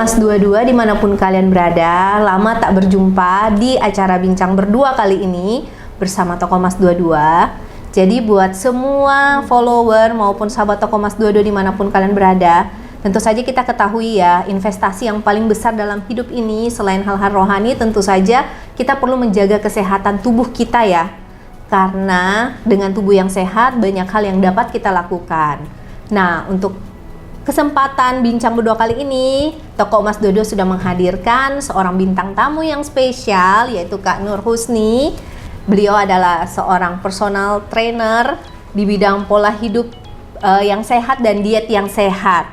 Mas 22 dimanapun kalian berada, lama tak berjumpa di acara Bincang Berdua kali ini bersama Toko Mas 22. Jadi buat semua follower maupun sahabat Toko Mas 22 dimanapun kalian berada, tentu saja kita ketahui ya, investasi yang paling besar dalam hidup ini selain hal-hal rohani, tentu saja kita perlu menjaga kesehatan tubuh kita ya. Karena dengan tubuh yang sehat, banyak hal yang dapat kita lakukan. Nah, untuk kesempatan Bincang Berdua kali ini, Toko Mas 22 sudah menghadirkan seorang bintang tamu yang spesial, yaitu Kak Nur Husni. Beliau adalah seorang personal trainer di bidang pola hidup yang sehat dan diet yang sehat.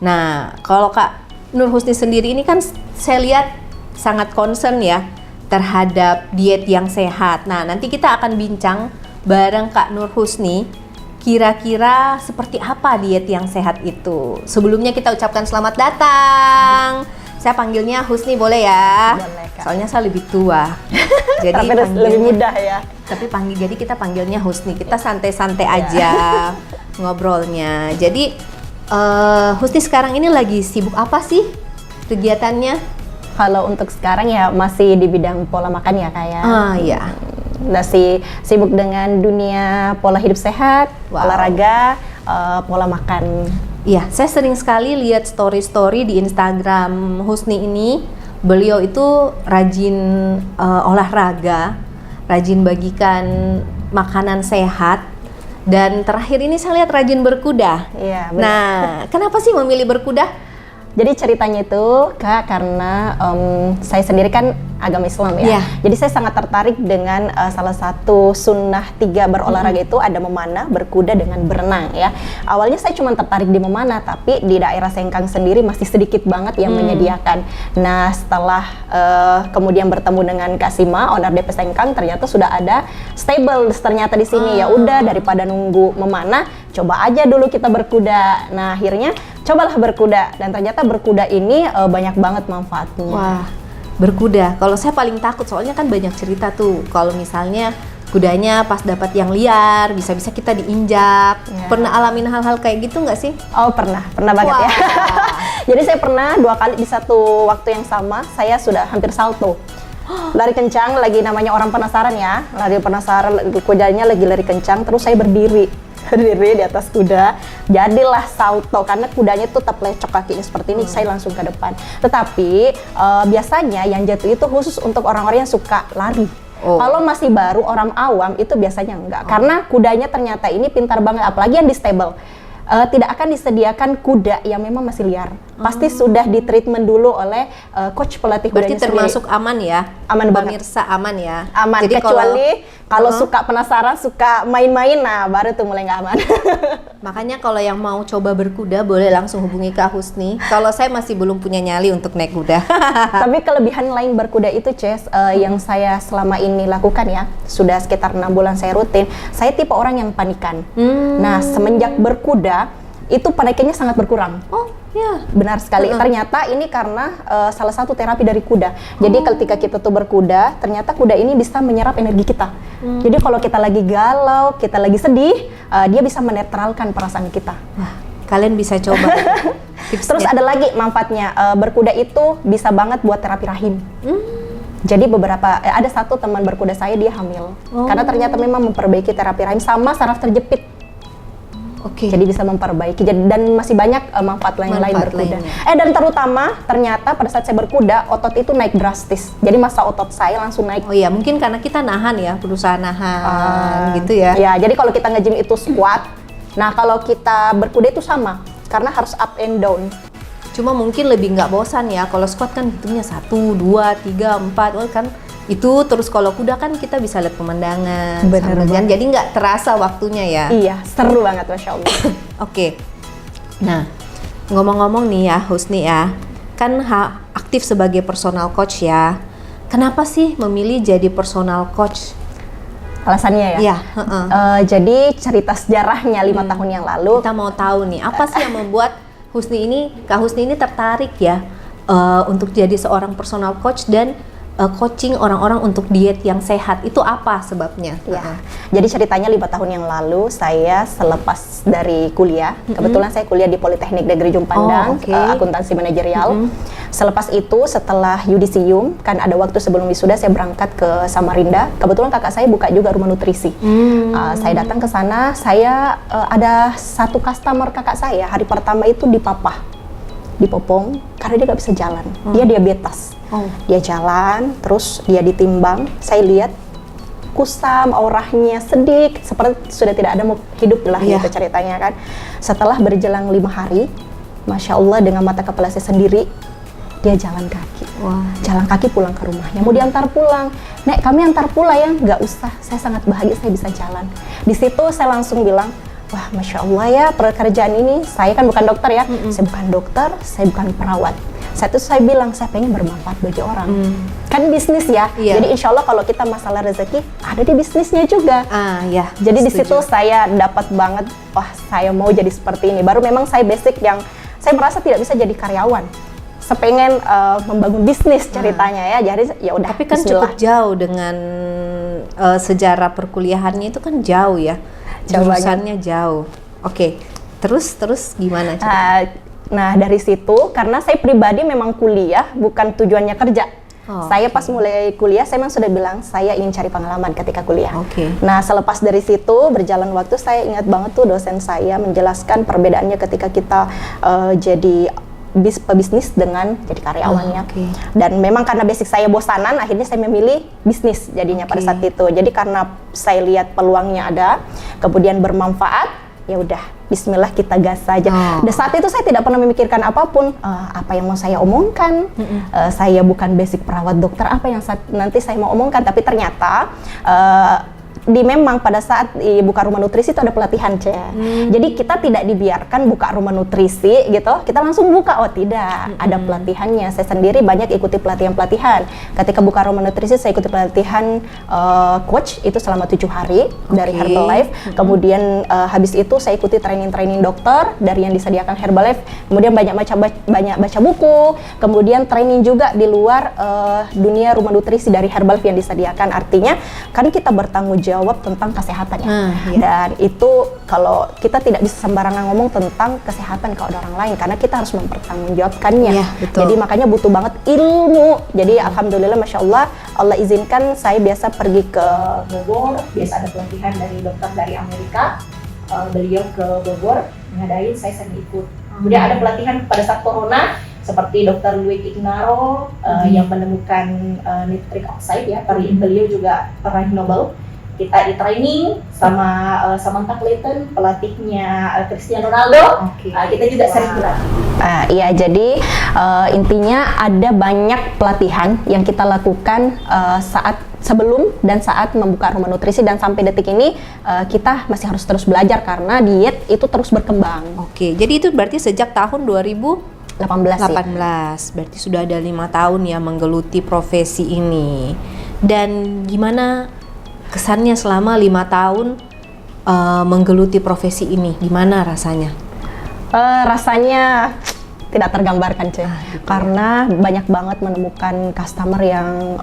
Nah, kalau Kak Nur Husni sendiri ini kan saya lihat sangat concern ya terhadap diet yang sehat. Nah, nanti kita akan bincang bareng Kak Nur Husni, kira-kira seperti apa diet yang sehat itu. Sebelumnya kita ucapkan selamat datang. Saya panggilnya Husni boleh ya? Boleh, Kak. Soalnya saya lebih tua. Jadi lebih mudah ya. Tapi jadi kita panggilnya Husni. Kita santai-santai aja ngobrolnya. Jadi Husni sekarang ini lagi sibuk apa sih kegiatannya? Kalau untuk sekarang ya masih di bidang pola makan ya, kayak. Iya. Masih sibuk dengan dunia pola hidup sehat, olahraga, pola makan. Iya, saya sering sekali lihat story-story di Instagram Husni ini. Beliau itu rajin olahraga, rajin bagikan makanan sehat, dan terakhir ini saya lihat rajin berkuda. Iya, benar. Nah, kenapa sih memilih berkuda? Jadi ceritanya itu, Kak, karena saya sendiri kan agama Islam ya. Yeah. Jadi saya sangat tertarik dengan salah satu sunnah 3 berolahraga itu ada memanah, berkuda, dengan berenang ya. Awalnya saya cuma tertarik di memanah, tapi di daerah Sengkang sendiri masih sedikit banget yang menyediakan. Nah, setelah kemudian bertemu dengan Kak Sima, owner DP Sengkang, ternyata sudah ada stable ternyata di sini. Ya udah, daripada nunggu memanah, coba aja dulu kita berkuda. Nah, akhirnya cobalah berkuda, dan ternyata berkuda ini banyak banget manfaatnya. Wah, berkuda. Kalau saya paling takut, soalnya kan banyak cerita tuh. Kalau misalnya kudanya pas dapat yang liar, bisa-bisa kita diinjak. Ya. Pernah alamin hal-hal kayak gitu nggak sih? Oh, pernah banget ya. Jadi saya pernah 2 kali di satu waktu yang sama, saya sudah hampir salto. Lari kencang, lagi namanya orang penasaran ya. Lari penasaran, kudanya lagi lari kencang, terus saya berdiri di atas kuda, jadilah salto karena kudanya tuh terplecok kakinya seperti ini. Saya langsung ke depan. Tetapi biasanya yang jatuh itu khusus untuk orang-orang yang suka lari. Kalau masih baru orang awam itu biasanya enggak, karena kudanya ternyata ini pintar banget, apalagi yang di stable. Tidak akan disediakan kuda yang memang masih liar. Pasti sudah di treatment dulu oleh coach pelatih kudanya. Berarti termasuk sendiri. Aman ya? Aman banget. Pemirsa aman ya? Aman, jadi kecuali kalau suka penasaran, suka main-main, nah baru tuh mulai nggak aman. Makanya kalau yang mau coba berkuda boleh langsung hubungi Kak Husni. Kalau saya masih belum punya nyali untuk naik kuda. Tapi kelebihan lain berkuda itu, Ces, yang saya selama ini lakukan ya, sudah sekitar 6 bulan saya rutin, saya tipe orang yang panikan. Nah, semenjak berkuda, itu panikannya sangat berkurang. Oh, ya. Benar sekali. Ternyata ini karena salah satu terapi dari kuda. Jadi ketika kita tuh berkuda, ternyata kuda ini bisa menyerap energi kita. Jadi kalau kita lagi galau, kita lagi sedih, dia bisa menetralkan perasaan kita. Wah, kalian bisa coba. Terus ada lagi manfaatnya, berkuda itu bisa banget buat terapi rahim. Jadi ada satu teman berkuda saya, dia hamil. Karena ternyata memang memperbaiki terapi rahim sama saraf terjepit. Jadi bisa memperbaiki, dan masih banyak manfaat lain berkuda. Dan terutama ternyata pada saat saya berkuda, otot itu naik drastis. Jadi massa otot saya langsung naik. Oh iya, mungkin karena kita nahan ya, berusaha nahan gitu ya. Ya, jadi kalau kita nge-gym itu squat. Nah, kalau kita berkuda itu sama, karena harus up and down. Cuma mungkin lebih nggak bosan ya. Kalau squat kan hitungnya 1, 2, 3, 4, kan itu terus. Kalau kuda kan kita bisa lihat pemandangan. Bener banget. Jadi nggak terasa waktunya ya. Iya, seru banget, Masya Allah. Oke. Nah, ngomong-ngomong nih ya Husni ya, kan aktif sebagai personal coach ya. Kenapa sih memilih jadi personal coach? Alasannya ya? Iya. Jadi cerita sejarahnya 5 tahun yang lalu. Kita mau tahu nih, apa sih yang membuat Kak Husni ini tertarik ya untuk jadi seorang personal coach, dan coaching orang-orang untuk diet yang sehat, itu apa sebabnya? Ya, jadi ceritanya 5 tahun yang lalu saya selepas dari kuliah, kebetulan saya kuliah di Politeknik Negeri Jumpandang, akuntansi manajerial. Selepas itu setelah yudisium, kan ada waktu sebelum wisuda saya berangkat ke Samarinda. Kebetulan kakak saya buka juga rumah nutrisi. Saya datang ke sana, saya ada satu customer kakak saya hari pertama itu dipopong karena dia nggak bisa jalan. Dia diabetes. Dia jalan, terus dia ditimbang. Saya lihat kusam, auranya sedih, seperti sudah tidak ada mau hidup lah gitu ceritanya kan. Setelah berjelang 5 hari, Masya Allah dengan mata kepala saya sendiri, dia jalan kaki. Jalan kaki pulang ke rumahnya. Mau diantar pulang, Nek kami antar pulang ya? Nggak usah, saya sangat bahagia saya bisa jalan. Di situ saya langsung bilang, wah Masya Allah ya pekerjaan ini, saya kan bukan dokter ya, saya bukan dokter, saya bukan perawat. Saya bilang, saya pengen bermanfaat bagi orang. Kan bisnis ya, jadi insya Allah kalau kita masalah rezeki, ada di bisnisnya juga. Jadi di situ saya dapat banget, wah saya mau jadi seperti ini. Baru memang saya basic yang, saya merasa tidak bisa jadi karyawan. Saya pengen membangun bisnis ceritanya ya, jadi ya udah. Tapi kan cukup jauh dengan sejarah perkuliahannya itu kan jauh ya. Jurusannya jauh. Oke, terus gimana? Nah dari situ karena saya pribadi memang kuliah bukan tujuannya kerja. Saya pas mulai kuliah saya memang sudah bilang saya ingin cari pengalaman ketika kuliah. Nah selepas dari situ berjalan waktu saya ingat banget tuh dosen saya menjelaskan perbedaannya ketika kita jadi pebisnis dengan jadi karyawannya. Dan memang karena basic saya bosanan, akhirnya saya memilih bisnis jadinya pada saat itu. Jadi karena saya lihat peluangnya ada, kemudian bermanfaat, ya udah Bismillah kita gas saja. Dan saat itu saya tidak pernah memikirkan apapun, apa yang mau saya omongkan. Saya bukan basic perawat dokter, apa yang nanti saya mau omongkan. Tapi ternyata memang pada saat buka rumah nutrisi itu ada pelatihan, jadi kita tidak dibiarkan buka rumah nutrisi gitu, kita langsung buka, tidak, ada pelatihannya. Saya sendiri banyak ikuti pelatihan-pelatihan. Ketika buka rumah nutrisi saya ikuti pelatihan coach itu selama 7 hari dari Herbalife. Kemudian habis itu saya ikuti training dokter dari yang disediakan Herbalife. Kemudian banyak baca buku, kemudian training juga di luar dunia rumah nutrisi dari Herbalife yang disediakan. Artinya kan kita bertanggung jawab tentang kesehatan ya. Dan itu kalau kita tidak bisa sembarangan ngomong tentang kesehatan ke orang lain karena kita harus mempertanggungjawabkannya. Jadi makanya butuh banget ilmu. Jadi alhamdulillah Masya Allah, Allah izinkan saya biasa pergi ke Bogor, biasa ada pelatihan dari dokter dari Amerika. Beliau ke Bogor ngadain, saya sering ikut. Kemudian ada pelatihan pada saat corona seperti Dr. Louis Ignaro yang menemukan nitric oxide ya, beliau juga peraih Nobel. Kita di training sama Samantha Clayton, pelatihnya Cristiano Ronaldo. Kita juga sering berlatih. Iya, jadi intinya ada banyak pelatihan yang kita lakukan saat sebelum dan saat membuka rumah nutrisi, dan sampai detik ini kita masih harus terus belajar karena diet itu terus berkembang. Jadi itu berarti sejak tahun 2018 berarti sudah ada 5 tahun ya menggeluti profesi ini. Dan gimana kesannya selama 5 tahun menggeluti profesi ini? Gimana rasanya? Rasanya tidak tergambarkan, karena banyak banget menemukan customer yang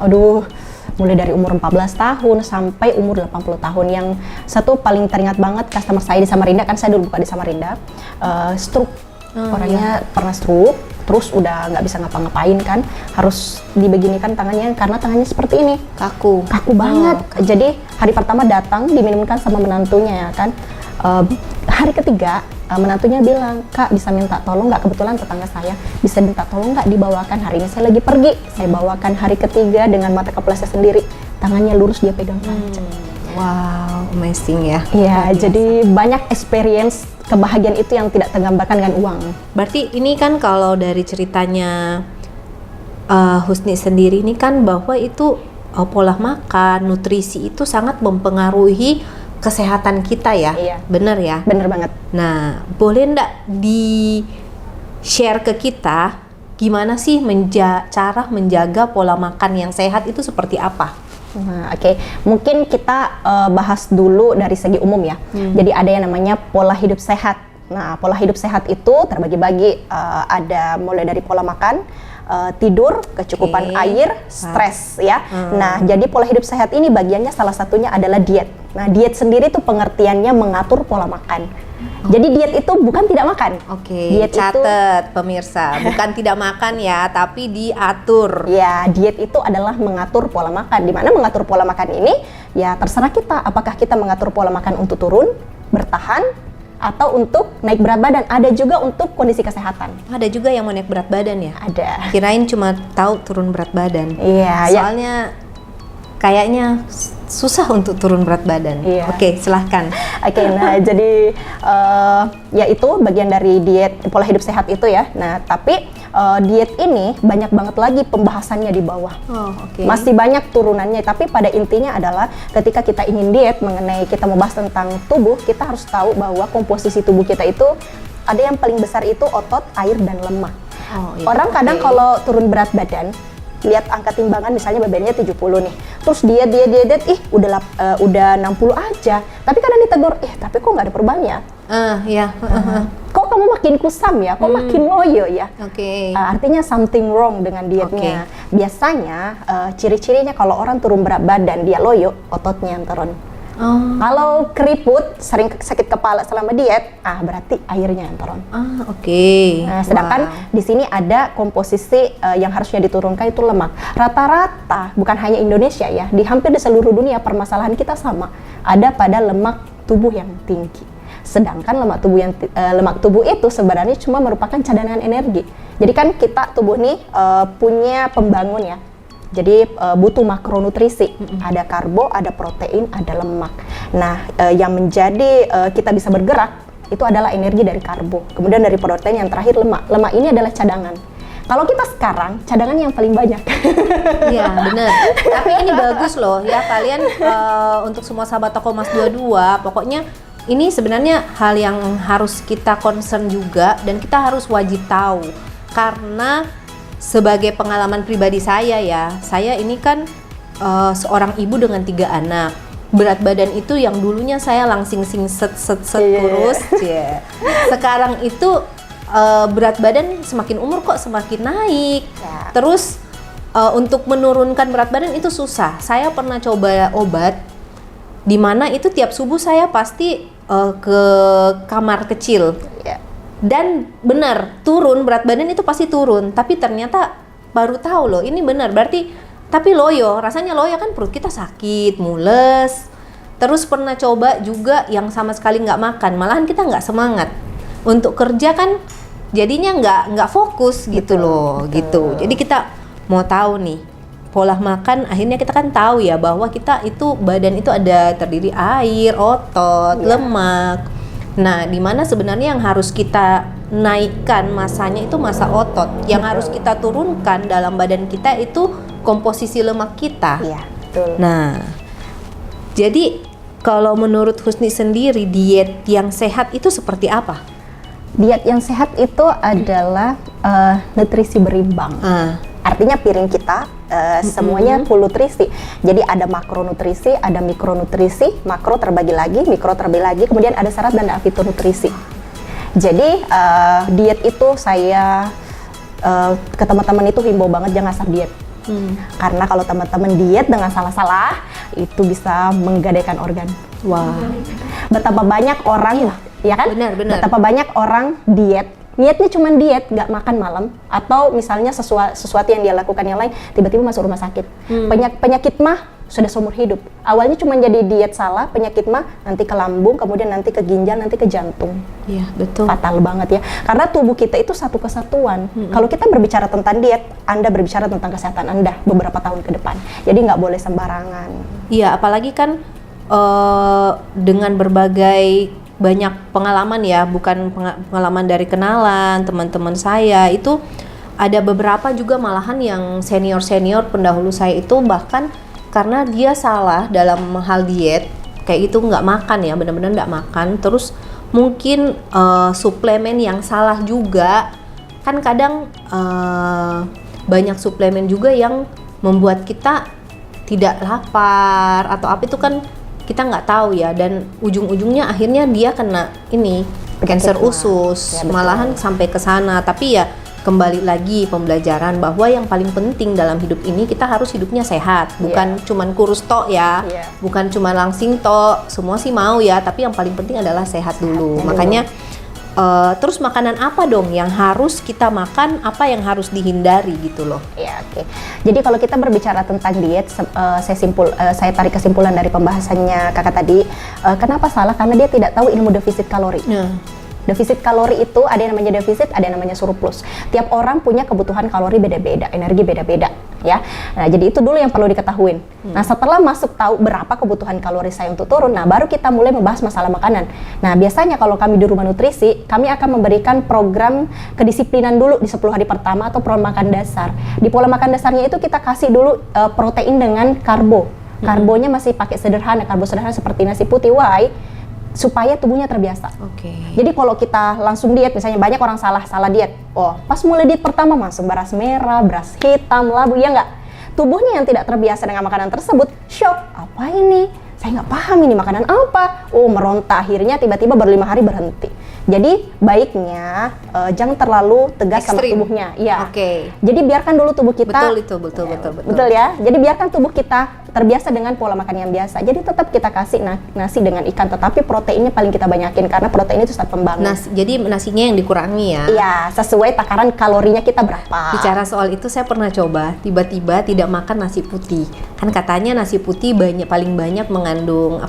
mulai dari umur 14 tahun sampai umur 80 tahun. Yang satu paling teringat banget customer saya di Samarinda, kan saya dulu buka di Samarinda, stroke. Orangnya pernah stroke, terus udah nggak bisa ngapa-ngapain kan, harus dibeginikan tangannya karena tangannya seperti ini, kaku banget. Jadi hari pertama datang diminumkan sama menantunya ya kan, hari ketiga menantunya bilang, Kak bisa minta tolong nggak, kebetulan tetangga saya, bisa minta tolong nggak dibawakan, hari ini saya lagi pergi, saya bawakan hari ketiga dengan mata kepala saya sendiri, tangannya lurus dia pegang panca. Wow, amazing ya. Iya, jadi banyak experience kebahagiaan itu yang tidak tergambarkan dengan uang. Berarti ini kan kalau dari ceritanya Husni sendiri ini kan bahwa itu pola makan, nutrisi itu sangat mempengaruhi kesehatan kita ya. Iya. Bener ya? Bener banget. Nah, boleh nggak di-share ke kita gimana sih cara menjaga pola makan yang sehat itu seperti apa? Nah, mungkin kita bahas dulu dari segi umum ya. Jadi ada yang namanya pola hidup sehat. Nah, pola hidup sehat itu terbagi-bagi, ada mulai dari pola makan, tidur, kecukupan air, stres ya. Nah, jadi pola hidup sehat ini bagiannya salah satunya adalah diet. Nah, diet sendiri itu pengertiannya mengatur pola makan. Jadi diet itu bukan tidak makan. Diet catat pemirsa, bukan tidak makan ya, tapi diatur. Ya, diet itu adalah mengatur pola makan. Di mana mengatur pola makan ini ya terserah kita, apakah kita mengatur pola makan untuk turun, bertahan, atau untuk naik berat badan. Ada juga untuk kondisi kesehatan. Ada juga yang mau naik berat badan ya? Ada. Kirain cuma tahu turun berat badan. Iya. Soalnya kayaknya susah untuk turun berat badan. Iya. Oke, silahkan. Oke, nah jadi ya itu bagian dari diet pola hidup sehat itu ya. Nah, tapi diet ini banyak banget lagi pembahasannya di bawah. Masih banyak turunannya, tapi pada intinya adalah ketika kita ingin diet mengenai kita mau bahas tentang tubuh, kita harus tahu bahwa komposisi tubuh kita itu ada yang paling besar itu otot, air, dan lemak. Orang kadang kalau turun berat badan, lihat angka timbangan misalnya bebannya 70 nih. Terus dia udah 60 aja. Tapi kadang ditegur, tapi kok nggak ada perubahannya? Kok kamu makin kusam ya? Kok makin loyo ya? Artinya something wrong dengan dietnya. Biasanya ciri-cirinya kalau orang turun berat badan, dia loyo, ototnya yang turun. Kalau keriput, sering sakit kepala selama diet, berarti airnya yang turun. Nah, sedangkan di sini ada komposisi yang harusnya diturunkan itu lemak. Rata-rata, bukan hanya Indonesia ya, di hampir di seluruh dunia permasalahan kita sama. Ada pada lemak tubuh yang tinggi. Sedangkan lemak tubuh itu sebenarnya cuma merupakan cadangan energi. Jadi kan kita tubuh nih punya pembangun ya. Jadi butuh makronutrisi, ada karbo, ada protein, ada lemak. Nah, yang menjadi kita bisa bergerak itu adalah energi dari karbo. Kemudian dari protein, yang terakhir lemak. Lemak ini adalah cadangan. Kalau kita sekarang, cadangan yang paling banyak. Iya, benar. Tapi ini bagus loh ya kalian untuk semua sahabat Toko Mas 22, pokoknya ini sebenarnya hal yang harus kita concern juga dan kita harus wajib tahu. Karena sebagai pengalaman pribadi saya ya, saya ini kan seorang ibu dengan 3 anak. Berat badan itu yang dulunya saya langsing set kurus, sekarang itu berat badan semakin umur kok semakin naik. Terus untuk menurunkan berat badan itu susah. Saya pernah coba obat, di mana itu tiap subuh saya pasti ke kamar kecil. Dan benar, turun berat badan itu pasti turun, tapi ternyata baru tahu loh, ini benar, berarti tapi loyo, rasanya loyo kan perut kita sakit, mules. Terus pernah coba juga yang sama sekali nggak makan, malahan kita nggak semangat untuk kerja kan, jadinya nggak fokus gitu loh, gitu. Jadi kita mau tahu nih pola makan, akhirnya kita kan tahu ya bahwa kita itu badan itu ada terdiri air, otot, lemak. Nah, di mana sebenarnya yang harus kita naikkan masanya itu massa otot. Yang harus kita turunkan dalam badan kita itu komposisi lemak kita. Iya, betul. Nah, jadi kalau menurut Husni sendiri, diet yang sehat itu seperti apa? Diet yang sehat itu adalah nutrisi berimbang. Artinya piring kita semuanya full nutrisi. Jadi ada makronutrisi, ada mikronutrisi, makro terbagi lagi, mikro terbagi lagi, kemudian ada serat dan ada fitonutrisi. Jadi diet itu saya ke teman-teman itu himbau banget jangan asal diet. Karena kalau teman-teman diet dengan salah-salah itu bisa menggadaikan organ. Betapa banyak orang ya kan? Benar. Betapa banyak orang diet, niatnya cuma diet, nggak makan malam, atau misalnya sesuatu yang dia lakukan yang lain, tiba-tiba masuk rumah sakit. Penyakit mah sudah seumur hidup. Awalnya cuma jadi diet salah, penyakit mah nanti ke lambung, kemudian nanti ke ginjal, nanti ke jantung. Iya, betul. Fatal banget ya. Karena tubuh kita itu satu kesatuan. Kalau kita berbicara tentang diet, Anda berbicara tentang kesehatan Anda beberapa tahun ke depan. Jadi nggak boleh sembarangan. Iya, apalagi kan dengan berbagai banyak pengalaman ya, bukan pengalaman dari kenalan, teman-teman saya itu ada beberapa juga malahan yang senior-senior pendahulu saya itu bahkan karena dia salah dalam hal diet kayak itu nggak makan ya, benar-benar nggak makan, terus mungkin suplemen yang salah juga kan kadang banyak suplemen juga yang membuat kita tidak lapar atau apa itu kan kita nggak tahu ya, dan ujung-ujungnya akhirnya dia kena ini cancer mah. usus, Ya, betul. malahan sampai ke sana. Tapi ya kembali lagi pembelajaran bahwa yang paling penting dalam hidup ini kita harus hidupnya sehat, bukan cuman kurus tok ya, Iya. bukan cuma langsing tok. Semua sih mau ya, tapi yang paling penting adalah sehat dulu. Makanya terus makanan apa dong yang harus kita makan, apa yang harus dihindari gitu loh. Ya, oke. Jadi kalau kita berbicara tentang diet, saya tarik kesimpulan dari pembahasannya kakak tadi. Kenapa salah? Karena dia tidak tahu ilmu defisit kalori. Defisit kalori itu ada yang namanya defisit, ada yang namanya surplus. Tiap orang punya kebutuhan kalori beda-beda, energi beda-beda, ya. Nah, jadi itu dulu yang perlu diketahuin. Nah, setelah masuk tahu berapa kebutuhan kalori saya untuk turun, nah baru kita mulai membahas masalah makanan. Nah, biasanya kalau kami di rumah nutrisi, kami akan memberikan program kedisiplinan dulu di 10 hari pertama atau pola makan dasar. Di pola makan dasarnya itu kita kasih dulu protein dengan karbo. Karbonya masih pakai sederhana, karbo sederhana seperti nasi putih, why? Supaya tubuhnya terbiasa. Jadi kalau kita langsung diet, misalnya banyak orang salah diet. Oh, pas mulai diet pertama masuk beras merah, beras hitam, labu, ya nggak? Tubuhnya yang tidak terbiasa dengan makanan tersebut, shock. Apa ini? Saya nggak paham ini makanan apa. Oh, meronta, akhirnya tiba-tiba baru 5 hari berhenti. Jadi baiknya jangan terlalu tegas sama tubuhnya. Ya. Jadi biarkan dulu tubuh kita. Betul ya. Jadi biarkan tubuh kita terbiasa dengan pola makan yang biasa. Jadi tetap kita kasih nasi dengan ikan, tetapi proteinnya paling kita banyakin karena protein itu zat pembangun. Jadi nasinya yang dikurangi ya. Iya, sesuai takaran kalorinya kita berapa. Bicara soal itu saya pernah coba, tiba-tiba tidak makan nasi putih. Kan katanya nasi putih paling banyak mengandung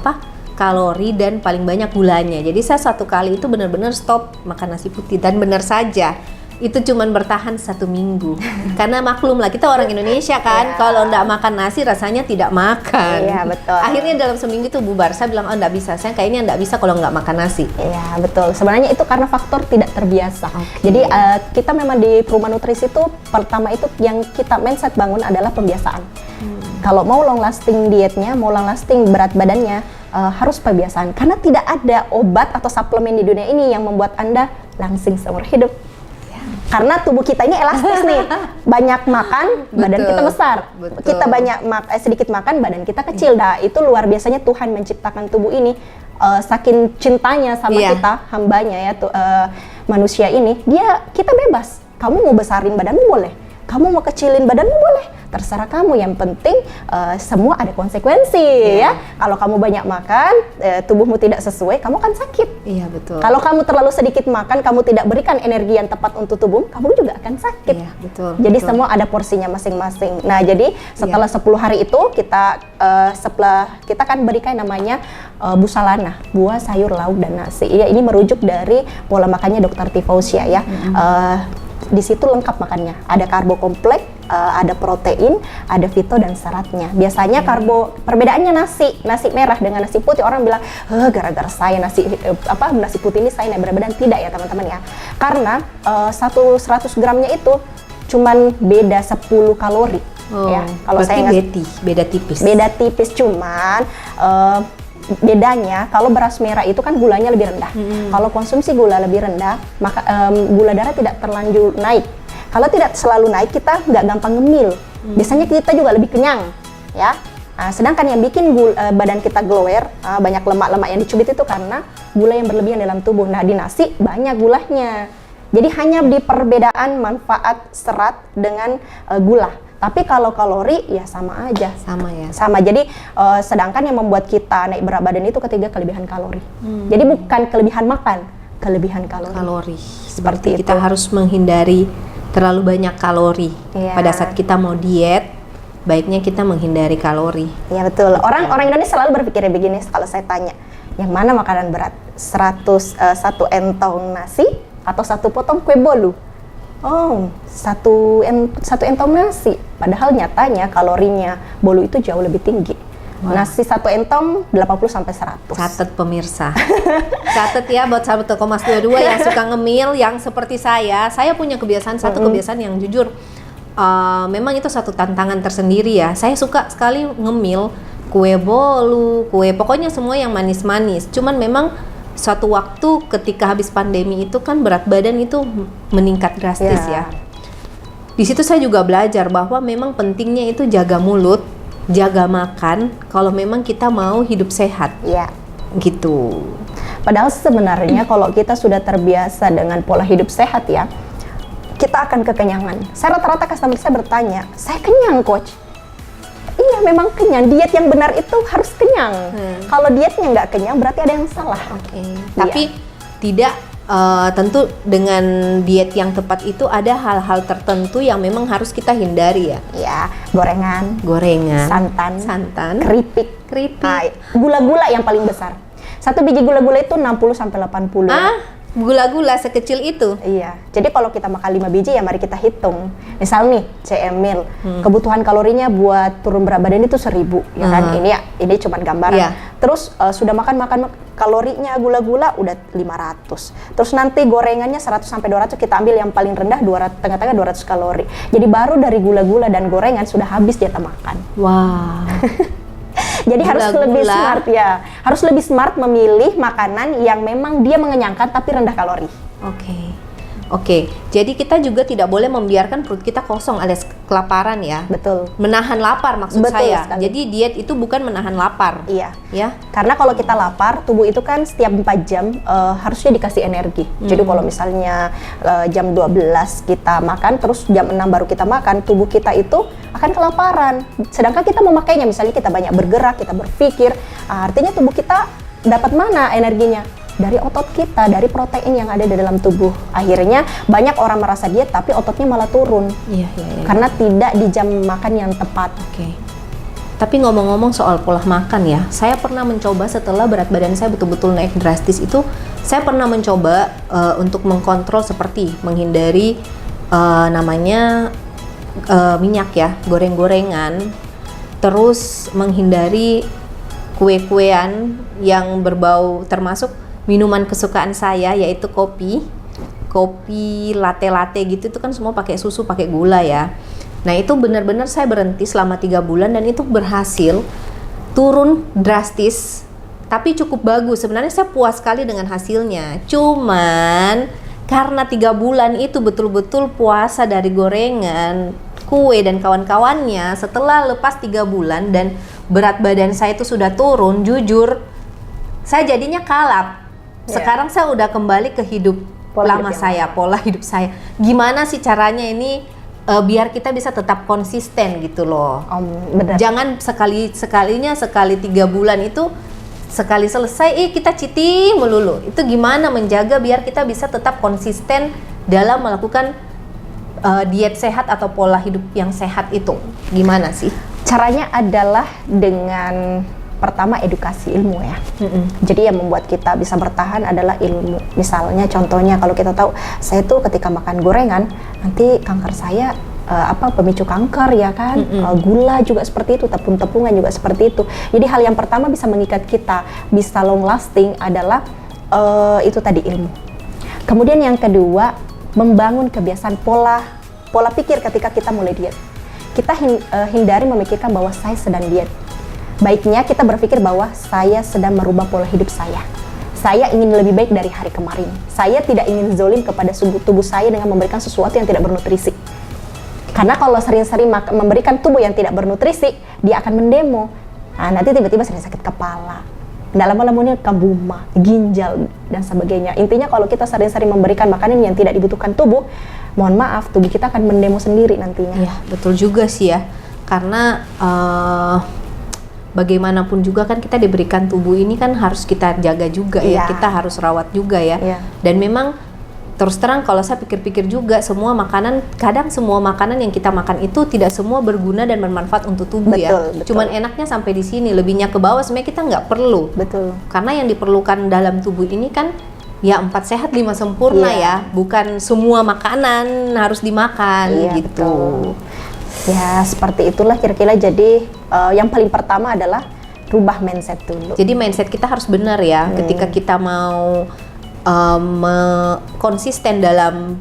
kalori dan paling banyak gulanya. Jadi saya satu kali itu benar-benar stop makan nasi putih, dan benar saja itu cuman bertahan 1 minggu. Karena maklum lah, kita orang Indonesia kan, kalau nggak makan nasi rasanya tidak makan. Iya, betul. Akhirnya dalam seminggu itu bubar. Saya bilang, oh nggak bisa, saya kayaknya nggak bisa kalau nggak makan nasi. Iya, betul. Sebenarnya itu karena faktor tidak terbiasa. Jadi kita memang di rumah nutrisi itu pertama itu yang kita mindset bangun adalah pembiasaan. Kalau mau long lasting dietnya, mau long lasting berat badannya, harus pembiasaan. Karena tidak ada obat atau suplemen di dunia ini yang membuat Anda langsing seumur hidup. Karena tubuh kita ini elastis nih, banyak makan badan kita besar, kita sedikit makan badan kita kecil. Dah itu luar biasanya Tuhan menciptakan tubuh ini, saking cintanya sama kita, hambanya ya manusia ini, kita bebas. Kamu mau besarin badanmu boleh, kamu mau kecilin badanmu boleh, terserah kamu. Yang penting semua ada konsekuensi ya. Kalau kamu banyak makan, tubuhmu tidak sesuai, kamu akan sakit. Iya, betul. Kalau kamu terlalu sedikit makan, kamu tidak berikan energi yang tepat untuk tubuh, kamu juga akan sakit. Iya, betul. Jadi semua ada porsinya masing-masing. Nah, jadi setelah 10 hari itu kita kan berikan namanya busalana, buah, sayur, lauk, dan nasi. Ya, ini merujuk dari pola makannya Dr. Tifausia ya. Di situ lengkap makannya. Ada karbo kompleks, ada protein, ada fito dan seratnya. Biasanya karbo, perbedaannya nasi merah dengan nasi putih, orang bilang, gara-gara saya nasi putih ini saya naik berat badan. Tidak ya teman-teman ya. Karena 100 gramnya itu cuman beda 10 kalori. Ya, kalau saya beda tipis. Beda tipis, cuman bedanya kalau beras merah itu kan gulanya lebih rendah. Kalau konsumsi gula lebih rendah, maka gula darah tidak terlanjur naik. Kalau tidak selalu naik, kita nggak gampang ngemil. Biasanya kita juga lebih kenyang, ya. Nah, sedangkan yang bikin badan kita glower, banyak lemak-lemak yang dicubit itu karena gula yang berlebihan dalam tubuh. Nah, di nasi banyak gulanya. Jadi hanya di perbedaan manfaat serat dengan gula. Tapi kalau kalori ya sama aja. Sama ya. Sama. Jadi sedangkan yang membuat kita naik berat badan itu ketiga kelebihan kalori. Jadi bukan kelebihan makan, kelebihan kalori. Seperti kita harus menghindari terlalu banyak kalori. Pada saat kita mau diet, baiknya kita menghindari kalori. Iya, betul. Orang Indonesia selalu berpikir begini kalau saya tanya, yang mana makanan berat? 1 entong nasi atau 1 potong kue bolu? Oh, satu entong nasi. Padahal nyatanya kalorinya bolu itu jauh lebih tinggi. Nasi 1 entong 80-100. Catat pemirsa. Catat ya buat sahabat Tokomas 22 yang suka ngemil, yang seperti saya punya kebiasaan, kebiasaan yang jujur memang itu satu tantangan tersendiri ya. Saya suka sekali ngemil kue bolu, pokoknya semua yang manis-manis. Cuman memang suatu waktu ketika habis pandemi itu kan berat badan itu meningkat drastis ya. Di situ saya juga belajar bahwa memang pentingnya itu jaga mulut, jaga makan kalau memang kita mau hidup sehat. Gitu. Padahal sebenarnya kalau kita sudah terbiasa dengan pola hidup sehat ya, kita akan kekenyangan. Saya rata-rata customer saya bertanya, saya kenyang coach. Iya memang kenyang, diet yang benar itu harus kenyang. Kalau dietnya nggak kenyang berarti ada yang salah. Tapi tidak tentu dengan diet yang tepat itu ada hal-hal tertentu yang memang harus kita hindari ya. Ya, gorengan, santan, keripik. Gula-gula yang paling besar. Satu biji gula-gula itu 60 sampai 80. Gula-gula sekecil itu? Iya. Jadi kalau kita makan 5 biji ya mari kita hitung. Misal nih, CMil, kebutuhan kalorinya buat turun berat badan itu 1000, ya kan? Ini cuma gambaran. Iya. Terus sudah makan kalorinya gula-gula udah 500. Terus nanti gorengannya 100 sampai 200, kita ambil yang paling rendah 200, tengah-tengah 200 kalori. Jadi baru dari gula-gula dan gorengan sudah habis jatah makan. Wow. Jadi harus lebih smart ya. Harus lebih smart memilih makanan yang memang dia mengenyangkan tapi rendah kalori. Oke. Jadi kita juga tidak boleh membiarkan perut kita kosong alias kelaparan ya. Betul. Menahan lapar maksud saya. Sekali. Jadi diet itu bukan menahan lapar. Iya. Ya. Karena kalau kita lapar, tubuh itu kan setiap 4 jam harusnya dikasih energi. Jadi kalau misalnya jam 12 kita makan, terus jam 6 baru kita makan, tubuh kita itu akan kelaparan. Sedangkan kita memakainya, misalnya kita banyak bergerak, kita berpikir, artinya tubuh kita dapat mana energinya? Dari otot kita, dari protein yang ada di dalam tubuh. Akhirnya banyak orang merasa diet tapi ototnya malah turun. Iya. Karena tidak di jam makan yang tepat. Tapi ngomong-ngomong soal pola makan ya, saya pernah mencoba setelah berat badan saya betul-betul naik drastis itu, saya pernah mencoba untuk mengkontrol seperti menghindari minyak ya, goreng-gorengan, terus menghindari kue-kuean yang berbau, termasuk minuman kesukaan saya yaitu kopi latte gitu, itu kan semua pakai susu, pakai gula ya. Nah itu benar-benar saya berhenti selama 3 bulan dan itu berhasil turun drastis, tapi cukup bagus. Sebenarnya saya puas sekali dengan hasilnya. Cuman karena 3 bulan itu betul-betul puasa dari gorengan, kue dan kawan-kawannya, setelah lepas 3 bulan dan berat badan saya itu sudah turun, jujur saya jadinya kalap. Sekarang saya udah kembali ke pola hidup saya. Gimana sih caranya ini biar kita bisa tetap konsisten gitu loh. Benar. Jangan sekali 3 bulan itu sekali selesai kita cheating melulu. Itu gimana menjaga biar kita bisa tetap konsisten dalam melakukan diet sehat atau pola hidup yang sehat itu. Gimana sih? Caranya adalah dengan pertama edukasi ilmu ya. Jadi yang membuat kita bisa bertahan adalah ilmu. Misalnya contohnya kalau kita tahu saya tuh ketika makan gorengan nanti kanker saya pemicu kanker ya kan. Gula juga seperti itu, tepung-tepungan juga seperti itu. Jadi hal yang pertama bisa mengikat kita, bisa long lasting adalah itu tadi ilmu. Kemudian yang kedua, membangun kebiasaan pola pikir ketika kita mulai diet. Kita hindari memikirkan bahwa saya sedang diet. Baiknya kita berpikir bahwa saya sedang merubah pola hidup saya. Saya ingin lebih baik dari hari kemarin. Saya tidak ingin zolim kepada tubuh saya dengan memberikan sesuatu yang tidak bernutrisi. Karena kalau sering-sering memberikan tubuh yang tidak bernutrisi, dia akan mendemo. Nanti tiba-tiba sering sakit kepala. Lama-lama kambuma, ginjal, dan sebagainya. Intinya kalau kita sering-sering memberikan makanan yang tidak dibutuhkan tubuh, mohon maaf, tubuh kita akan mendemo sendiri nantinya. Iya, betul juga sih ya. Karena bagaimanapun juga kan kita diberikan tubuh ini kan harus kita jaga juga ya, kita harus rawat juga ya. Dan memang terus terang kalau saya pikir-pikir juga kadang semua makanan yang kita makan itu tidak semua berguna dan bermanfaat untuk tubuh. Betul. Cuman enaknya sampai di sini, lebihnya ke bawah sebenarnya kita nggak perlu. Betul. Karena yang diperlukan dalam tubuh ini kan ya 4 sehat 5 sempurna ya, bukan semua makanan harus dimakan gitu. Betul. Ya seperti itulah kira-kira. Jadi yang paling pertama adalah rubah mindset dulu. Jadi mindset kita harus benar ya. Ketika kita mau konsisten dalam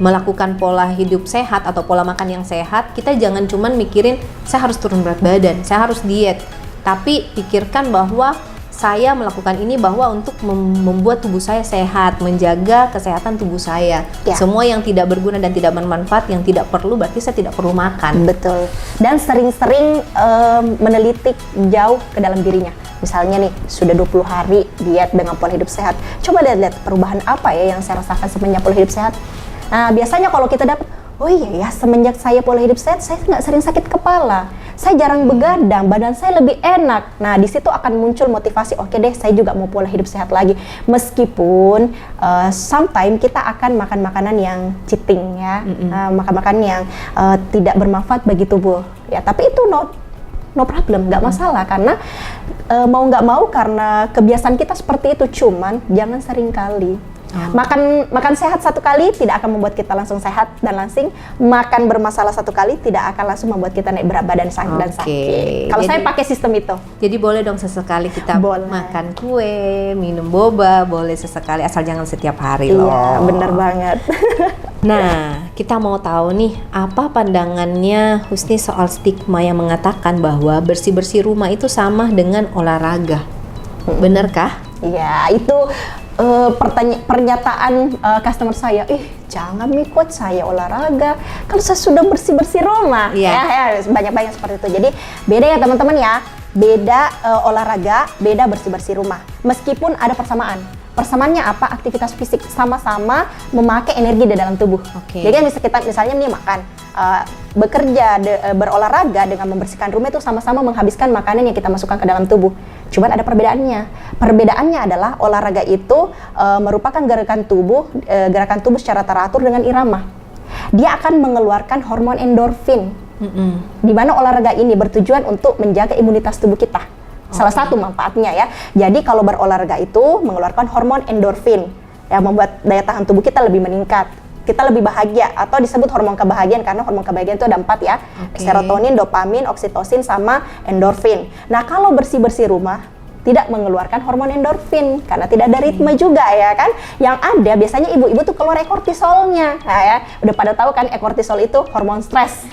melakukan pola hidup sehat atau pola makan yang sehat, kita jangan cuman mikirin saya harus turun berat badan, saya harus diet. Tapi pikirkan bahwa saya melakukan ini bahwa untuk membuat tubuh saya sehat, menjaga kesehatan tubuh saya. Semua yang tidak berguna dan tidak bermanfaat, yang tidak perlu, berarti saya tidak perlu makan. Betul. Dan sering-sering menelitik jauh ke dalam dirinya. Misalnya nih, sudah 20 hari diet dengan pola hidup sehat. Coba lihat perubahan apa ya yang saya rasakan semenjak pola hidup sehat. Nah, biasanya kalau kita dapat, oh iya ya, semenjak saya pola hidup sehat, saya nggak sering sakit kepala. Saya jarang begadang, badan saya lebih enak. Nah, di situ akan muncul motivasi, oke deh, saya juga mau pola hidup sehat lagi. Meskipun sometimes kita akan makan makanan yang cheating ya, makan makanan yang tidak bermanfaat bagi tubuh. Ya, tapi itu no problem, nggak masalah, karena mau nggak mau karena kebiasaan kita seperti itu, cuman jangan sering kali. Makan sehat satu kali tidak akan membuat kita langsung sehat dan langsing. Makan bermasalah satu kali tidak akan langsung membuat kita naik berat badan dan sakit. Kalau saya pakai sistem itu. Jadi boleh dong sesekali kita makan kue, minum boba, boleh sesekali, asal jangan setiap hari loh. Iya, bener banget. Nah, kita mau tahu nih, apa pandangannya Husni soal stigma yang mengatakan bahwa bersih-bersih rumah itu sama dengan olahraga. Benarkah? Iya, itu pernyataan customer saya, jangan ikut saya olahraga kalau saya sudah bersih-bersih rumah. Ya, banyak-banyak seperti itu. Jadi beda ya teman-teman ya, beda olahraga, beda bersih-bersih rumah. Meskipun ada persamaan. Persamaannya apa? Aktivitas fisik, sama-sama memakai energi di dalam tubuh. Jadi bisa kita misalnya nih makan, bekerja, berolahraga dengan membersihkan rumah itu sama-sama menghabiskan makanan yang kita masukkan ke dalam tubuh. Cuman ada perbedaannya. Perbedaannya adalah olahraga itu merupakan gerakan tubuh secara teratur dengan irama. Dia akan mengeluarkan hormon endorfin. Di mana olahraga ini bertujuan untuk menjaga imunitas tubuh kita. Salah satu manfaatnya ya. Jadi kalau berolahraga itu mengeluarkan hormon endorfin yang membuat daya tahan tubuh kita lebih meningkat. Kita lebih bahagia, atau disebut hormon kebahagiaan karena hormon kebahagiaan itu ada 4 ya. Serotonin, dopamin, oksitosin, sama endorfin. Nah, kalau bersih-bersih rumah tidak mengeluarkan hormon endorfin karena tidak ada ritme juga ya kan. Yang ada biasanya ibu-ibu tuh keluar kortisolnya. Nah ya, udah pada tahu kan kortisol itu hormon stres.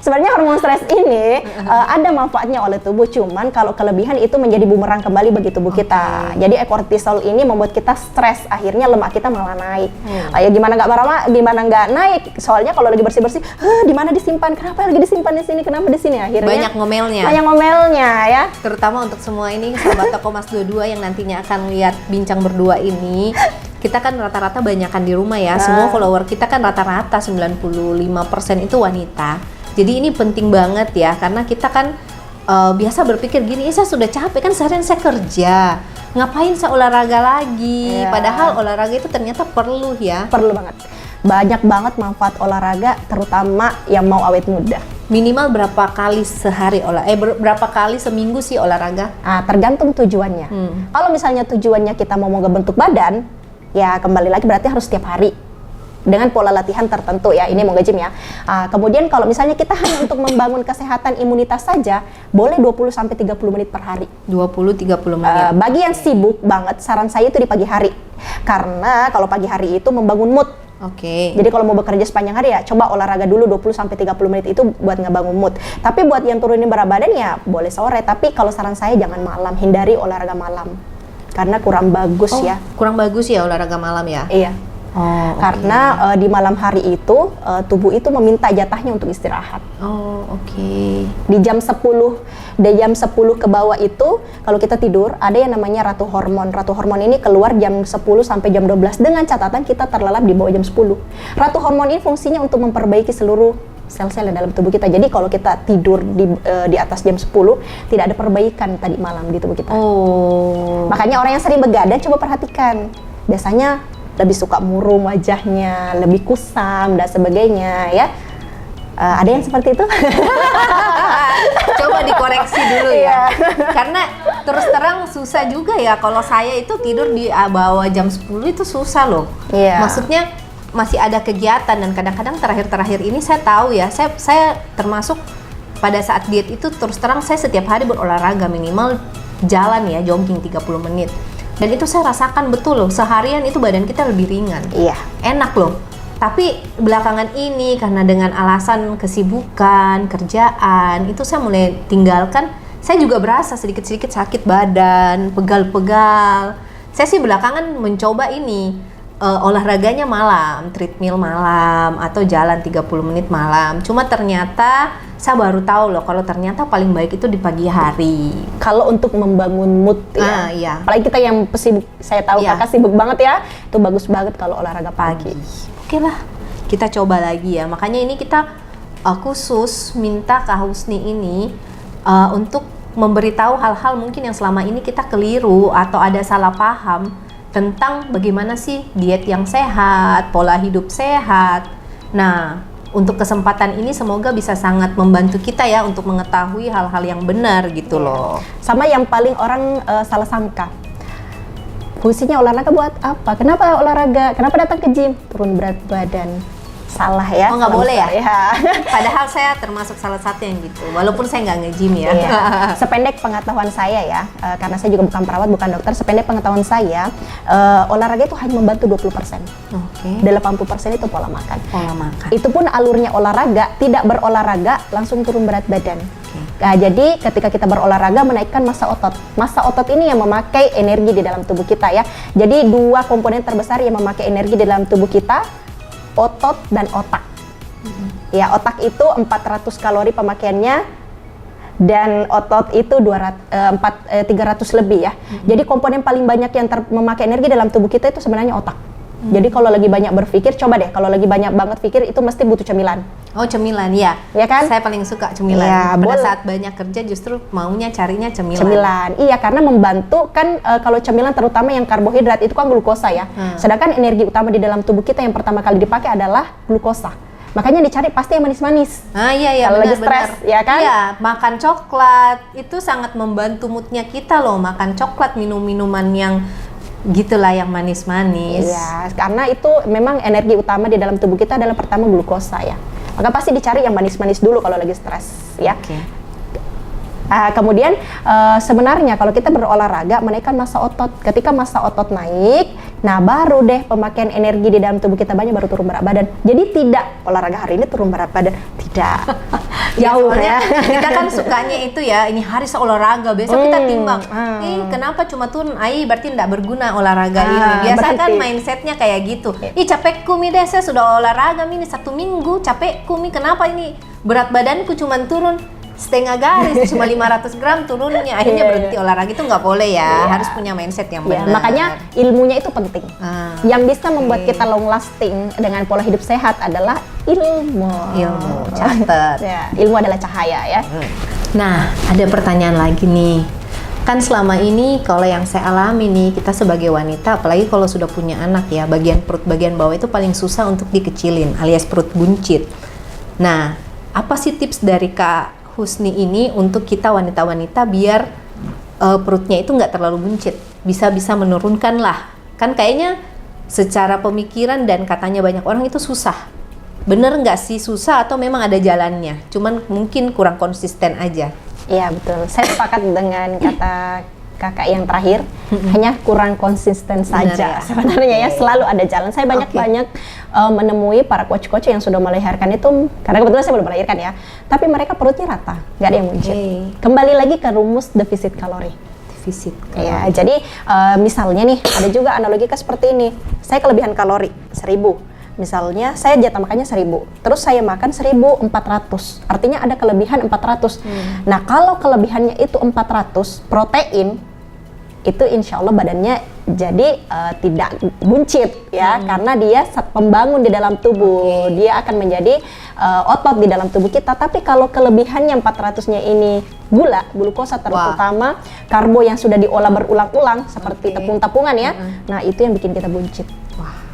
Sebenarnya hormon stres ini ada manfaatnya oleh tubuh, cuman kalau kelebihan itu menjadi bumerang kembali bagi tubuh kita. Jadi kortisol ini membuat kita stres, akhirnya lemak kita malah naik. Ya gimana nggak naik? Soalnya kalau lagi bersih-bersih, di mana disimpan? Kenapa lagi disimpan di sini? Kenapa di sini? Akhirnya banyak ngomelnya ya. Terutama untuk semua ini sahabat Toko Mas 22 yang nantinya akan lihat bincang berdua ini. Kita kan rata-rata banyakan di rumah ya. Semua follower kita kan rata-rata 95% itu wanita. Jadi ini penting banget ya, karena kita kan biasa berpikir gini, saya sudah capek kan seharian saya kerja, ngapain saya olahraga lagi? Padahal olahraga itu ternyata perlu ya. Perlu banget. Banyak banget manfaat olahraga, terutama yang mau awet muda. Minimal berapa kali sehari berapa kali seminggu sih olahraga? Tergantung tujuannya. Kalau misalnya tujuannya kita mau ngebentuk badan, ya kembali lagi berarti harus setiap hari dengan pola latihan tertentu ya. Ini mau nge-gym ya. Kemudian kalau misalnya kita hanya untuk membangun kesehatan imunitas saja, boleh 20-30 menit per hari. 20-30 menit. Bagi yang sibuk banget, saran saya itu di pagi hari. Karena kalau pagi hari itu membangun mood. Jadi kalau mau bekerja sepanjang hari ya coba olahraga dulu 20-30 menit itu buat ngebangun mood. Tapi buat yang turunin berat badan ya boleh sore. Tapi kalau saran saya jangan malam, hindari olahraga malam. Karena kurang bagus ya. Kurang bagus ya olahraga malam ya? Iya. Karena di malam hari itu tubuh itu meminta jatahnya untuk istirahat. Di jam 10 ke bawah itu kalau kita tidur ada yang namanya ratu hormon. Ratu hormon ini keluar jam 10 sampai jam 12 dengan catatan kita terlelap di bawah jam 10. Ratu hormon ini fungsinya untuk memperbaiki seluruh sel-sel dalam tubuh kita. Jadi kalau kita tidur di atas jam 10 tidak ada perbaikan tadi malam di tubuh kita. Makanya orang yang sering begadang coba perhatikan. Biasanya lebih suka murung wajahnya, lebih kusam dan sebagainya ya. Ada yang seperti itu? Coba dikoreksi dulu ya. Karena terus terang susah juga ya kalau saya itu tidur di bawah jam 10 itu susah loh. Maksudnya masih ada kegiatan dan kadang-kadang terakhir-terakhir ini saya tahu ya, saya termasuk pada saat diet itu terus terang saya setiap hari berolahraga minimal jalan ya, jogging 30 menit. Dan itu saya rasakan betul loh, seharian itu badan kita lebih ringan. Enak loh. Tapi belakangan ini karena dengan alasan kesibukan, kerjaan, itu saya mulai tinggalkan. Saya juga berasa sedikit-sedikit sakit badan, pegal-pegal. Saya sih belakangan mencoba ini, olahraganya malam, treadmill malam atau jalan 30 menit malam. Cuma ternyata saya baru tahu loh kalau ternyata paling baik itu di pagi hari. Kalau untuk membangun mood ya. Iya. Apalagi kita yang sibuk, saya tahu Iya. kakak sibuk banget ya. Itu bagus banget kalau olahraga pagi. Oke lah, kita coba lagi ya. Makanya ini kita khusus minta Kak Husni ini untuk memberitahu hal-hal mungkin yang selama ini kita keliru atau ada salah paham tentang bagaimana sih diet yang sehat, pola hidup sehat. Nah, untuk kesempatan ini semoga bisa sangat membantu kita ya untuk mengetahui hal-hal yang benar gitu loh. Sama yang paling orang salah sangka. Fungsinya olahraga buat apa? Kenapa olahraga? Kenapa datang ke gym? Turun berat badan. Salah ya. Oh, nggak salah boleh ya? besar, Padahal saya termasuk salah satu yang gitu, walaupun saya nggak nge-gym ya. Iya. Sependek pengetahuan saya ya, karena saya juga bukan perawat, bukan dokter. Sependek pengetahuan saya, olahraga itu hanya membantu 20%. Oke. 80% itu pola makan. Pola makan. Itu pun alurnya olahraga, tidak berolahraga langsung turun berat badan. Nah, jadi ketika kita berolahraga menaikkan massa otot. Massa otot ini yang memakai energi di dalam tubuh kita ya. Jadi dua komponen terbesar yang memakai energi di dalam tubuh kita, otot dan otak. Ya, otak itu 400 kalori pemakaiannya dan otot itu 300 lebih ya. Jadi komponen paling banyak yang memakai energi dalam tubuh kita itu sebenarnya otak. Jadi kalau lagi banyak berpikir, coba deh kalau lagi banyak banget pikir itu mesti butuh cemilan. Oh, cemilan ya. Ya kan? Saya paling suka cemilan. Ya, Pada boleh. saat banyak kerja justru maunya carinya cemilan. Cemilan, iya karena membantu kan kalau cemilan terutama yang karbohidrat itu kan glukosa ya. Sedangkan energi utama di dalam tubuh kita yang pertama kali dipakai adalah glukosa. Makanya dicari pasti yang manis-manis. Ah iya Kalau lagi benar-benar. stres, ya kan? Iya, makan coklat itu sangat membantu moodnya kita loh. Makan coklat, minum-minuman yang gitulah yang manis-manis. Iya, karena itu memang energi utama di dalam tubuh kita adalah pertama glukosa ya. Maka pasti dicari yang manis-manis dulu kalau lagi stres ya. Oke. Kemudian sebenarnya kalau kita berolahraga menaikkan massa otot. Ketika massa otot naik, nah baru deh pemakaian energi di dalam tubuh kita banyak baru turun berat badan. Jadi tidak olahraga hari ini turun berat badan, tidak. Jauh soalnya ya. kita kan sukanya itu ya, ini hari seolahraga, besok kita timbang. Kenapa cuma turun? Berarti tidak berguna olahraga ini. Biasa kan berhenti. mindsetnya kayak gitu. Capekku mi deh, saya sudah olahraga ini 1 minggu, capekku mi, kenapa ini berat badanku cuma turun setengah garis, cuma 500 gram turunnya. Akhirnya berhenti olahraga, itu nggak boleh ya. Harus punya mindset yang Ya, benar. makanya ilmunya itu penting. Yang bisa membuat Oke. kita long lasting dengan pola hidup sehat adalah ilmu. Ilmu, catat. Ya, ilmu adalah cahaya ya. Nah, ada pertanyaan lagi nih. Kan selama ini kalau yang saya alami nih, kita sebagai wanita, apalagi kalau sudah punya anak ya, bagian perut bagian bawah itu paling susah untuk dikecilin, alias perut buncit. Nah, apa sih tips dari Kak Husni ini untuk kita wanita-wanita biar perutnya itu nggak terlalu buncit, bisa menurunkan lah. Kan kayaknya secara pemikiran dan katanya banyak orang itu susah. Bener nggak sih susah atau memang ada jalannya? Cuman mungkin kurang konsisten aja. Iya betul. Saya sepakat dengan kata kakak yang terakhir. Hanya kurang konsisten saja. ya? Sebenarnya ya selalu ada jalan. Saya banyak menemui para coach-coach yang sudah melahirkan itu, karena kebetulan saya belum melahirkan ya. Tapi mereka perutnya rata, nggak ada yang buncit. Kembali lagi ke rumus defisit kalori. Defisit. Ya, jadi misalnya nih ada juga analogikan seperti ini. Saya kelebihan kalori 1000. Misalnya saya jatah makannya 1000. Terus saya makan 1400. Artinya ada kelebihan 400. Nah, kalau kelebihannya itu 400 protein, itu insya Allah badannya jadi tidak buncit ya, karena dia pembangun di dalam tubuh. Dia akan menjadi otot di dalam tubuh kita. Tapi kalau kelebihannya 400-nya ini glukosa terutama karbo yang sudah diolah berulang-ulang seperti tepung-tepungan ya. Nah, itu yang bikin kita buncit.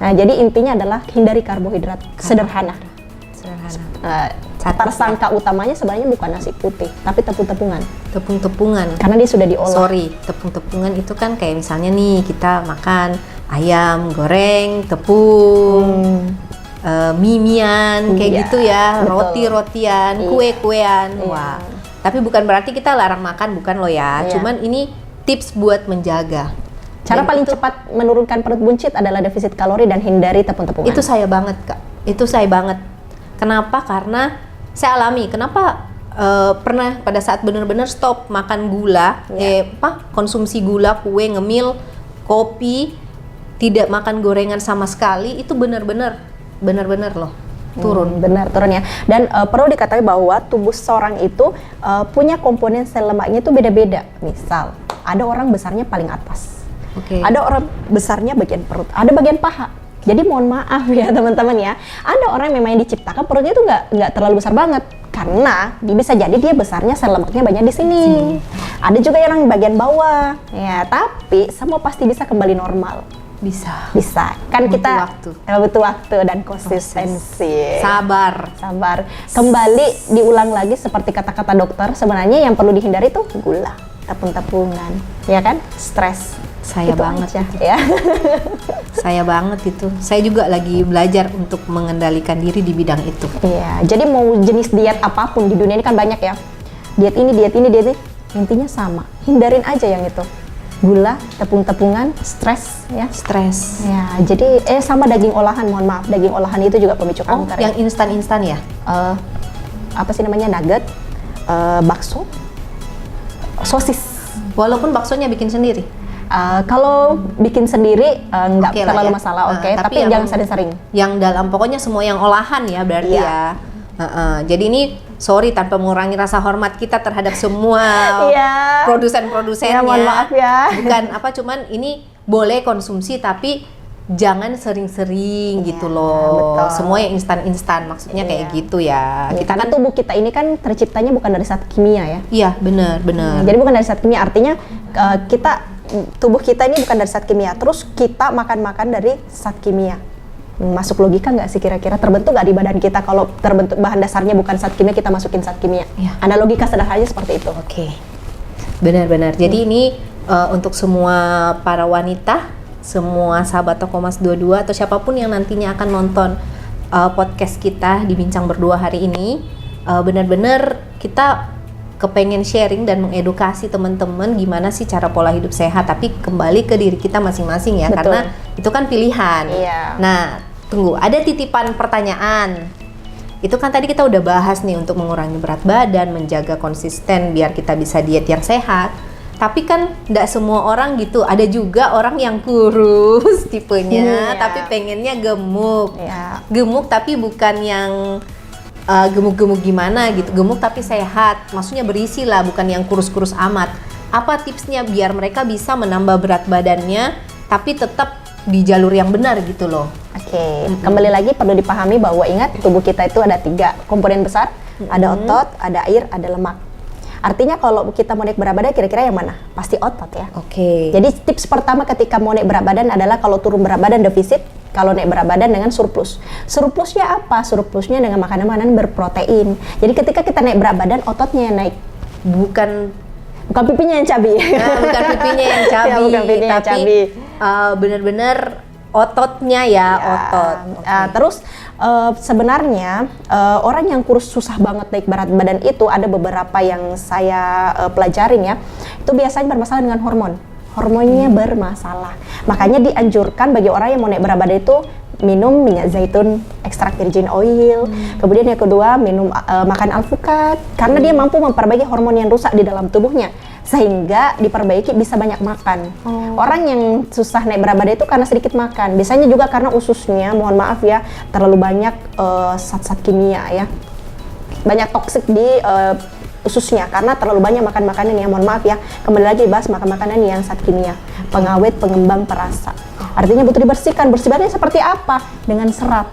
Nah, jadi intinya adalah hindari karbohidrat. Sederhana. Tersangka utamanya sebenarnya bukan nasi putih, tapi tepung-tepungan. Tepung-tepungan. Karena dia sudah diolah. Sorry, tepung-tepungan itu kan kayak misalnya nih kita makan ayam goreng, tepung, mie-mian, kayak Iya, gitu ya, betul. roti-rotian, Iya. kue-kuean. Iya. Wah. Tapi bukan berarti kita larang makan, bukan loh ya. Iya. Cuman ini tips buat menjaga. Cara Dan paling itu- cepat menurunkan perut buncit adalah defisit kalori dan hindari tepung-tepungan. Itu saya banget, Kak. Itu saya banget. Kenapa? Karena saya alami. Kenapa pernah pada saat benar-benar stop makan gula, konsumsi gula, kue, ngemil, kopi, tidak makan gorengan sama sekali, itu benar-benar loh turun. Benar, turun ya. Dan perlu diketahui bahwa tubuh seorang itu punya komponen sel lemaknya itu beda-beda. Misal, ada orang besarnya paling atas. Ada orang besarnya bagian perut, ada bagian paha. Jadi mohon maaf ya teman-teman ya, ada orang memang yang diciptakan perutnya itu nggak terlalu besar banget, karena bisa jadi dia besarnya sel lemaknya banyak di sini. Ada juga yang bagian bawah, ya. Tapi semua pasti bisa kembali normal. Bisa. Kan butuh kita waktu. Butuh waktu dan konsistensi. Sabar. Kembali diulang lagi seperti kata-kata dokter. Sebenarnya yang perlu dihindari itu gula, tepung-tepungan, ya kan? Stres. Saya Itu banget aja, itu. ya. Saya banget itu. Saya juga lagi belajar untuk mengendalikan diri di bidang itu. Iya, jadi mau jenis diet apapun di dunia ini kan banyak ya. Diet ini, intinya sama. Hindarin aja yang itu. Gula, tepung-tepungan, stres ya. Stres. Ya, jadi sama daging olahan, mohon maaf. Daging olahan itu juga pemicu kanker. Yang instan-instan ya? Apa sih namanya? Nugget, bakso, sosis. Walaupun baksonya bikin sendiri. Kalau bikin sendiri nggak Oke lah terlalu ya. masalah, tapi yang- jangan sering-sering. Yang dalam pokoknya semua yang olahan ya berarti Iya. ya. Jadi ini sorry tanpa mengurangi rasa hormat kita terhadap semua Iya. produsen-produsennya. Ya, mohon maaf ya. Bukan cuman ini boleh konsumsi tapi jangan sering-sering gitu loh. betul. Semua yang instan-instan maksudnya kayak gitu ya. Ya, karena tubuh kita ini kan terciptanya bukan dari zat kimia ya. Iya, benar. Jadi bukan dari zat kimia, artinya tubuh kita ini bukan dari zat kimia. Terus kita makan dari zat kimia. Masuk logika nggak sih kira-kira? Terbentuk nggak di badan kita kalau terbentuk bahan dasarnya bukan zat kimia, kita masukin zat kimia? Iya. Ada logika sederhananya seperti itu. Oke. Benar-benar. Jadi ini untuk semua para wanita, semua sahabat Tokomas 22 atau siapapun yang nantinya akan nonton podcast kita di Bincang Berdua hari ini, benar-benar kita kepengen sharing dan mengedukasi teman-teman gimana sih cara pola hidup sehat, tapi kembali ke diri kita masing-masing ya. Betul. Karena itu kan pilihan. Iya. Nah, tunggu, ada titipan pertanyaan. Itu kan tadi kita udah bahas nih untuk mengurangi berat badan, menjaga konsisten biar kita bisa diet yang sehat. Tapi kan nggak semua orang gitu. Ada juga orang yang kurus tipenya, Iya. tapi pengennya gemuk. Iya. Gemuk tapi bukan yang gemuk-gemuk gimana gitu. Gemuk tapi sehat. Maksudnya berisi lah, bukan yang kurus-kurus amat. Apa tipsnya biar mereka bisa menambah berat badannya tapi tetap di jalur yang benar gitu loh. Oke, kembali lagi perlu dipahami bahwa ingat tubuh kita itu ada 3 komponen besar, ada otot, ada air, ada lemak. Artinya kalau kita mau naik berat badan kira-kira yang mana? Pasti otot ya. Oke. Jadi tips pertama ketika mau naik berat badan adalah kalau turun berat badan defisit, kalau naik berat badan dengan surplus. Surplusnya apa? Surplusnya dengan makanan-makanan berprotein. Jadi ketika kita naik berat badan, ototnya yang naik. Bukan Pipinya yang cabi. bukan pipinya yang cabi, Ya, bukan pipinya yang tapi cabi. benar-benar ototnya ya, otot. Terus sebenarnya orang yang kurus susah banget naik berat badan itu ada beberapa yang saya pelajarin ya. Itu biasanya bermasalah dengan hormon. Hormonnya bermasalah. Makanya dianjurkan bagi orang yang mau naik berat badan itu minum minyak zaitun ekstrak virgin oil. Kemudian yang kedua makan alpukat karena dia mampu memperbaiki hormon yang rusak di dalam tubuhnya sehingga diperbaiki bisa banyak makan. Orang yang susah naik berat badan itu karena sedikit makan. Biasanya juga karena ususnya, mohon maaf ya, terlalu banyak zat-zat kimia ya. Banyak toksik di ususnya karena terlalu banyak makan makanan yang, mohon maaf ya, kembali lagi bahas makan makanan yang zat kimia, pengawet, pengembang perasa. Artinya butuh dibersihkan. Bersihkannya seperti apa? Dengan serat.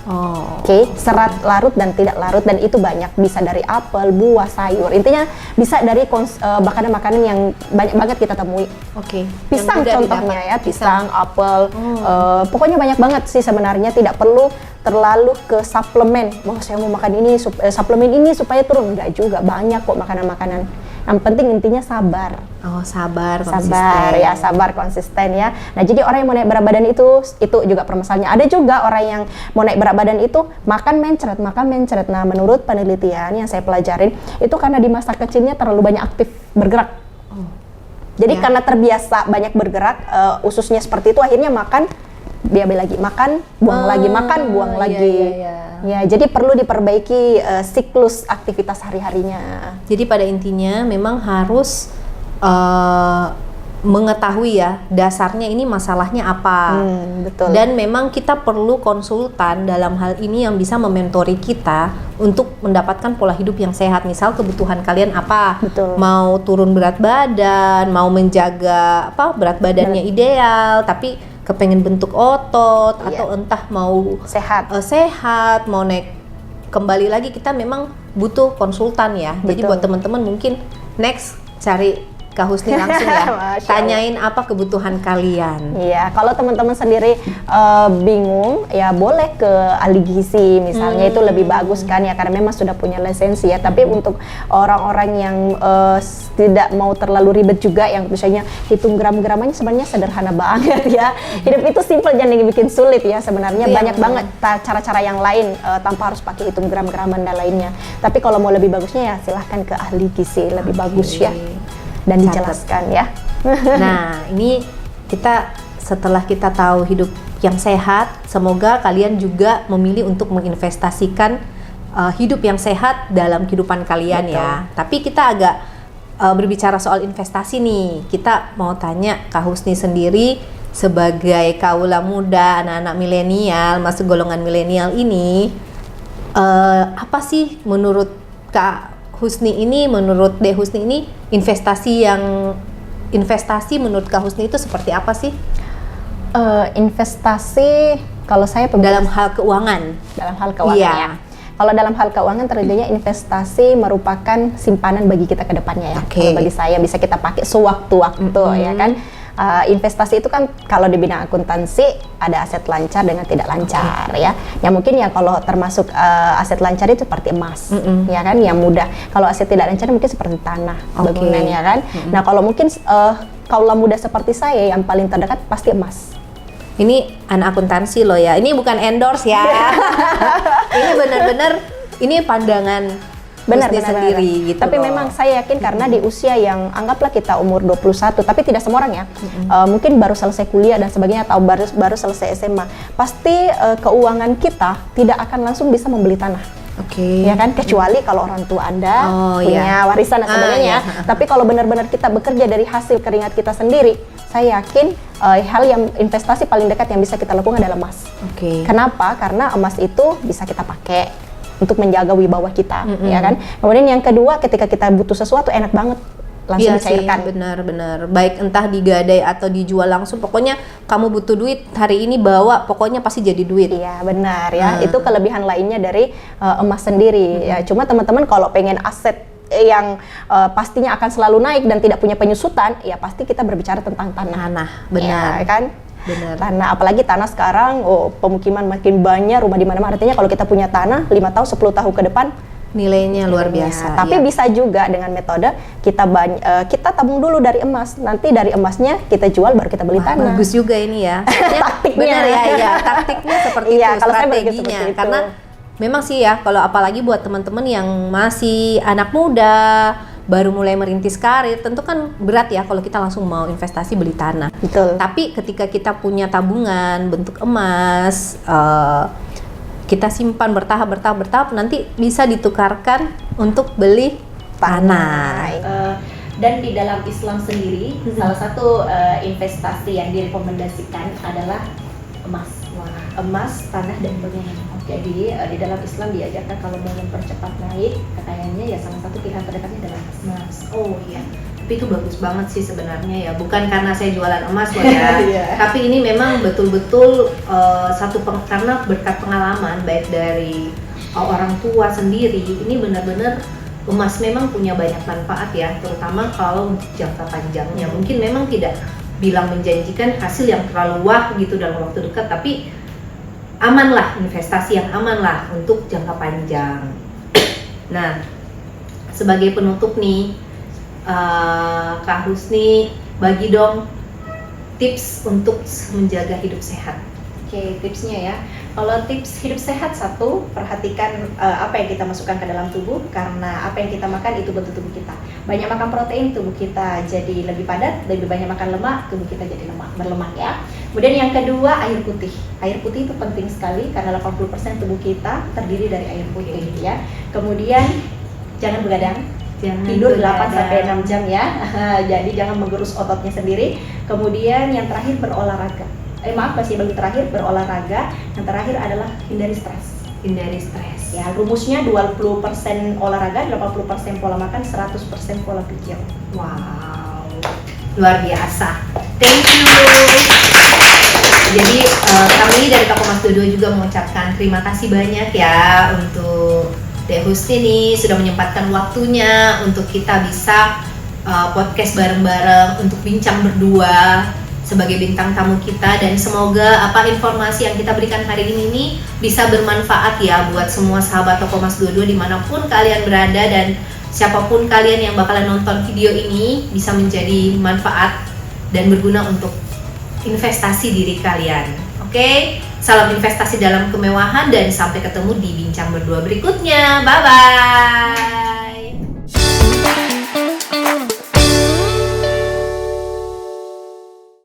Oke, serat larut dan tidak larut, dan itu banyak, bisa dari apel, buah, sayur. Intinya bisa dari makanan-makanan yang banyak banget kita temui. Oke. Pisang Yang mudah contohnya didapat. ya, pisang, apel, pokoknya banyak banget sih sebenarnya. Tidak perlu terlalu ke suplemen. Wah, saya mau makan ini, suplemen ini supaya turun. Enggak juga, banyak kok makanan-makanan. Yang penting intinya sabar. Sabar, Sabar, konsisten ya. Nah, jadi orang yang mau naik berat badan itu juga permasalahannya. Ada juga orang yang mau naik berat badan itu makan mencret. Nah, menurut penelitian yang saya pelajarin, itu karena di masa kecilnya terlalu banyak aktif bergerak. Jadi karena terbiasa banyak bergerak, ususnya seperti itu, akhirnya makan, BAB lagi, makan, buang lagi, makan, buang lagi. Ya, jadi perlu diperbaiki siklus aktivitas hari-harinya. Jadi pada intinya memang harus mengetahui ya dasarnya ini masalahnya apa. Betul. Dan memang kita perlu konsultan dalam hal ini yang bisa mementori kita untuk mendapatkan pola hidup yang sehat. Misal kebutuhan kalian apa? Betul. Mau turun berat badan, mau menjaga apa berat badannya ideal, tapi kepengen bentuk otot, atau entah mau sehat, mau naik kembali lagi, kita memang butuh konsultan ya. Jadi buat teman-teman mungkin next cari Kak Husni langsung ya, tanyain apa kebutuhan kalian. Iya, kalau teman-teman sendiri bingung, ya boleh ke ahli gizi misalnya, itu lebih bagus kan ya, karena memang sudah punya lisensi ya. Tapi untuk orang-orang yang tidak mau terlalu ribet juga, yang misalnya hitung gram-gramannya sebenarnya sederhana banget ya. Hidup itu simple, jangan dibikin sulit ya sebenarnya. Banyak banget cara-cara yang lain tanpa harus pakai hitung gram-graman dan lainnya. Tapi kalau mau lebih bagusnya ya silahkan ke ahli gizi, lebih bagus ya. Dan dijelaskan ya. Nah, ini setelah kita tahu hidup yang sehat, semoga kalian juga memilih untuk menginvestasikan hidup yang sehat dalam kehidupan kalian. Betul. Ya. Tapi kita agak berbicara soal investasi nih. Kita mau tanya Kak Husni sendiri sebagai kaula muda, anak-anak milenial, masuk golongan milenial ini, apa sih menurut Kak Husni ini, menurut Dek Husni ini, investasi menurut Kak Husni itu seperti apa sih? Investasi kalau saya dalam hal keuangan. Dalam hal keuangan ya. Kalau dalam hal keuangan tentunya investasi merupakan simpanan bagi kita ke depannya ya. Kalau bagi saya bisa kita pakai sewaktu-waktu ya kan. Investasi itu kan kalau di bidang akuntansi ada aset lancar dengan tidak lancar ya. Yang mungkin ya kalau termasuk aset lancar itu seperti emas ya kan, yang mudah. Kalau aset tidak lancar mungkin seperti tanah, bangunan ya kan. Nah kalau mungkin kaulah muda seperti saya yang paling terdekat pasti emas. Ini anak akuntansi loh ya. Ini bukan endorse ya. Ini benar-benar ini pandangan benar sendiri gitu. Tapi memang saya yakin karena di usia yang anggaplah kita umur 21, tapi tidak semua orang ya. Mungkin baru selesai kuliah dan sebagainya, atau baru selesai SMA. Pasti keuangan kita tidak akan langsung bisa membeli tanah. Ya kan, kecuali kalau orang tua Anda punya warisan dan sebagainya. Tapi kalau benar-benar kita bekerja dari hasil keringat kita sendiri, saya yakin hal yang investasi paling dekat yang bisa kita lakukan adalah emas. Kenapa? Karena emas itu bisa kita pakai untuk menjaga wibawa kita, ya kan. Kemudian yang kedua, ketika kita butuh sesuatu enak banget langsung dicairkan. Benar-benar. Baik entah digadai atau dijual langsung, pokoknya kamu butuh duit hari ini bawa, pokoknya pasti jadi duit. Iya benar ya. Itu kelebihan lainnya dari emas sendiri. Ya, cuma teman-teman kalau pengen aset yang pastinya akan selalu naik dan tidak punya penyusutan, ya pasti kita berbicara tentang tanah. Benar. Ya, kan? Benar. Tanah, apalagi tanah sekarang, pemukiman makin banyak, rumah di mana-mana. Artinya kalau kita punya tanah 5 tahun, 10 tahun ke depan, nilainya luar biasa. Tapi bisa juga dengan metode kita tabung dulu dari emas. Nanti dari emasnya kita jual, baru kita beli tanah. Bagus juga ini ya. Taktiknya. Benar ya. Taktiknya seperti itu, strateginya. Karena memang sih ya, kalau apalagi buat teman-teman yang masih anak muda, baru mulai merintis karir, tentu kan berat ya kalau kita langsung mau investasi beli tanah. Betul. Tapi ketika kita punya tabungan bentuk emas, kita simpan bertahap, nanti bisa ditukarkan untuk beli tanah. Dan di dalam Islam sendiri, salah satu investasi yang direkomendasikan adalah emas. Emas, tanah, dan bangunan. Jadi di dalam Islam diajarkan kalau mau mempercepat naik kekayaannya, ya salah satu pilihan terdekatnya adalah emas. Oh iya, tapi itu bagus banget sih sebenarnya ya. Bukan karena saya jualan emas loh ya, tapi ini memang betul-betul karena berkat pengalaman baik dari orang tua sendiri. Ini benar-benar emas memang punya banyak manfaat ya, terutama kalau untuk jangka panjangnya. Mungkin memang tidak bilang menjanjikan hasil yang terlalu wah gitu dalam waktu dekat, tapi aman lah, investasi yang aman lah untuk jangka panjang. Nah, sebagai penutup nih, Kak Husni bagi dong tips untuk menjaga hidup sehat. Oke, tipsnya ya. Kalau tips hidup sehat, satu, perhatikan apa yang kita masukkan ke dalam tubuh, karena apa yang kita makan itu bentuk tubuh kita. Banyak makan protein, tubuh kita jadi lebih padat, lebih banyak makan lemak, tubuh kita jadi berlemak ya. Kemudian yang kedua, air putih. Air putih itu penting sekali karena 80% tubuh kita terdiri dari air putih ya. Kemudian jangan begadang, tidur 8 sampai 6 jam ya. Jadi jangan menggerus ototnya sendiri. Kemudian yang terakhir berolahraga. Masih baru terakhir berolahraga. Yang terakhir adalah hindari stres. Hindari stres. Ya, rumusnya 20% olahraga, 80% pola makan, 100% pola pikir. Wow, luar biasa. Thank you. Jadi kami dari Toko Mas 22 juga mengucapkan terima kasih banyak ya untuk Dek Husni nih sudah menyempatkan waktunya untuk kita bisa podcast bareng-bareng untuk bincang berdua sebagai bintang tamu kita, dan semoga apa informasi yang kita berikan hari ini nih bisa bermanfaat ya buat semua sahabat Toko Mas 22 dimanapun kalian berada, dan siapapun kalian yang bakalan nonton video ini bisa menjadi manfaat dan berguna untuk investasi diri kalian. Oke, salam investasi dalam kemewahan dan sampai ketemu di bincang berdua berikutnya. Bye bye.